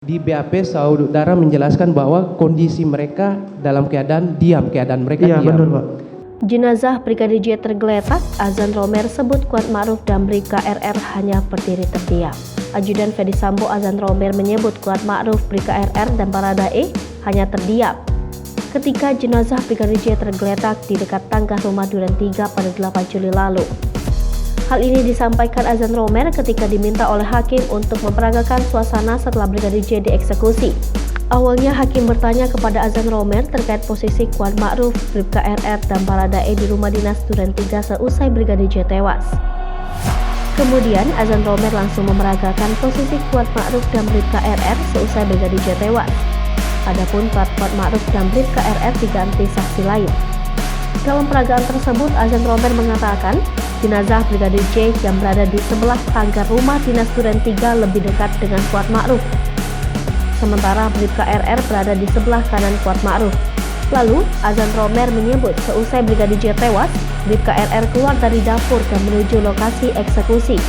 Di BAP saudara menjelaskan bahwa kondisi mereka dalam keadaan diam, keadaan mereka Iya, diam. benar, Pak. Jenazah Brigadir J tergeletak, Azan Romer sebut Kuat Ma'ruf dan Bribka RR hanya berdiri terdiam. Ajudan Ferdy Sambo Azan Romer menyebut Kuat Ma'ruf, Bribka RR dan Baradae hanya terdiam ketika jenazah Brigadir J tergeletak di dekat tangga rumah Duren 3 pada 8 Juli lalu. Hal ini disampaikan Azan Romer ketika diminta oleh hakim untuk memperagakan suasana setelah Brigadir J dieksekusi. Awalnya hakim bertanya kepada Azan Romer terkait posisi Kuat Ma'ruf, Bribka RR dan Baradae di rumah dinas Duren 3 seusai Brigadir J tewas. Kemudian Azan Romer langsung memeragakan posisi Kuat Ma'ruf dan Bribka RR seusai Brigadir J tewas. Adapun Kuat Ma'ruf dan Bribka RR diganti saksi lain. Dalam peragaan tersebut, Azan Romer mengatakan jenazah Brigadir J yang berada di sebelah tangga rumah dinas Duren 3 lebih dekat dengan Kuat Ma'ruf. Sementara Bribka RR berada di sebelah kanan Kuat Ma'ruf. Lalu, Azan Romer menyebut seusai Brigadir J tewas, Bribka RR keluar dari dapur dan menuju lokasi eksekusi.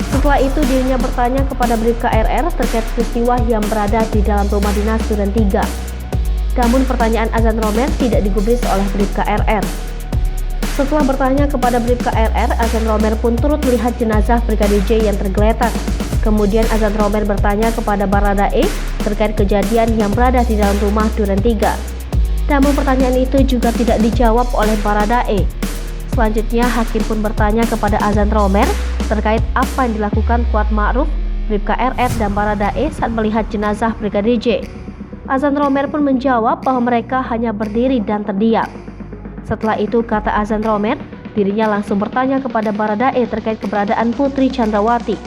Setelah itu dirinya bertanya kepada Bribka RR terkait peristiwa yang berada di dalam rumah dinas Duren 3. Namun pertanyaan Azan Romer tidak digubris oleh Bribka RR. Setelah bertanya kepada Bribka RR, Azan Romer pun turut melihat jenazah Brigadir J yang tergeletak. Kemudian Azan Romer bertanya kepada Baradae terkait kejadian yang berada di dalam rumah Duren 3. Namun pertanyaan itu juga tidak dijawab oleh Baradae. Selanjutnya hakim pun bertanya kepada Azan Romer terkait apa yang dilakukan Kuat Ma'ruf, Bribka RR dan Baradae saat melihat jenazah Brigadir J. Azan Romer pun menjawab bahwa mereka hanya berdiri dan terdiam. Setelah itu, kata Azan Romer, dirinya langsung bertanya kepada Baradae terkait keberadaan Putri Chandrawati.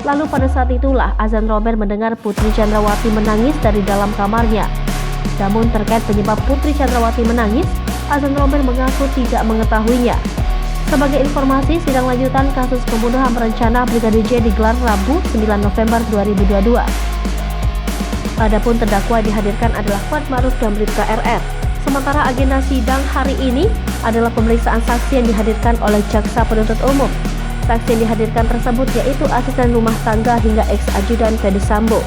Lalu pada saat itulah Azan Romer mendengar Putri Chandrawati menangis dari dalam kamarnya. Namun terkait penyebab Putri Chandrawati menangis, Azan Romer mengaku tidak mengetahuinya. Sebagai informasi, sidang lanjutan kasus pembunuhan berencana Brigadir J digelar Rabu 9 November 2022. Adapun terdakwa dihadirkan adalah Kuat Ma'ruf dan Bribka RR. Sementara agenda sidang hari ini adalah pemeriksaan saksi yang dihadirkan oleh jaksa penuntut umum. Saksi yang dihadirkan tersebut yaitu asisten rumah tangga hingga ex-ajudan Ferdy Sambo.